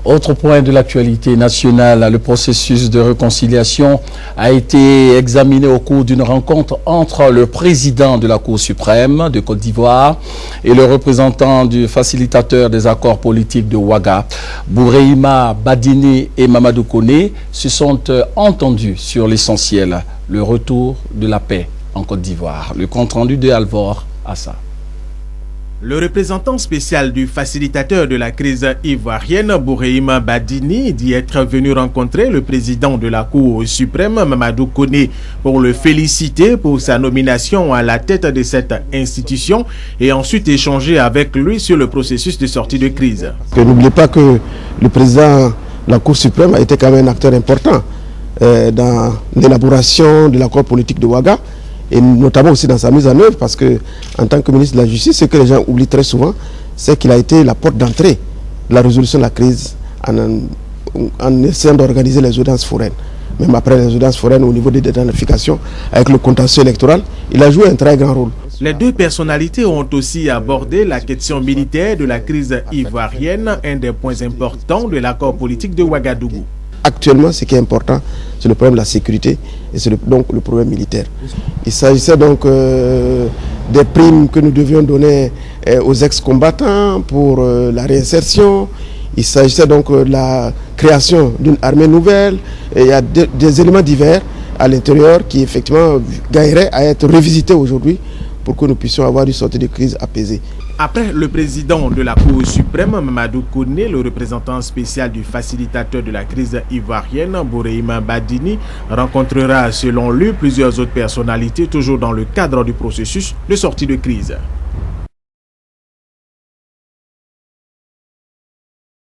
Autre point de l'actualité nationale, le processus de réconciliation a été examiné au cours d'une rencontre entre le président de la Cour suprême de Côte d'Ivoire et le représentant du facilitateur des accords politiques de Ouaga. Boureima Badini et Mamadou Koné se sont entendus sur l'essentiel, le retour de la paix en Côte d'Ivoire. Le compte-rendu de Alvor Assa. Le représentant spécial du facilitateur de la crise ivoirienne, Boureima Badini, dit être venu rencontrer le président de la Cour suprême, Mamadou Koné, pour le féliciter pour sa nomination à la tête de cette institution et ensuite échanger avec lui sur le processus de sortie de crise. N'oubliez pas que le président de la Cour suprême a été quand même un acteur important dans l'élaboration de l'accord politique de Ouaga, et notamment aussi dans sa mise en œuvre, parce que en tant que ministre de la Justice, ce que les gens oublient très souvent, c'est qu'il a été la porte d'entrée de la résolution de la crise en essayant d'organiser les audiences foraines. Même après les audiences foraines au niveau des dédanifications, avec le contentieux électoral, il a joué un très grand rôle. Les deux personnalités ont aussi abordé la question militaire de la crise ivoirienne, un des points importants de l'accord politique de Ouagadougou. Actuellement, ce qui est important, c'est le problème de la sécurité et c'est donc le problème militaire. Il s'agissait donc des primes que nous devions donner aux ex-combattants pour la réinsertion. Il s'agissait donc de la création d'une armée nouvelle. Et il y a des éléments divers à l'intérieur qui effectivement gagneraient à être revisités aujourd'hui pour que nous puissions avoir une sortie de crise apaisée. Après le président de la Cour suprême, Mamadou Koné, le représentant spécial du facilitateur de la crise ivoirienne, Boureima Badini, rencontrera selon lui plusieurs autres personnalités toujours dans le cadre du processus de sortie de crise.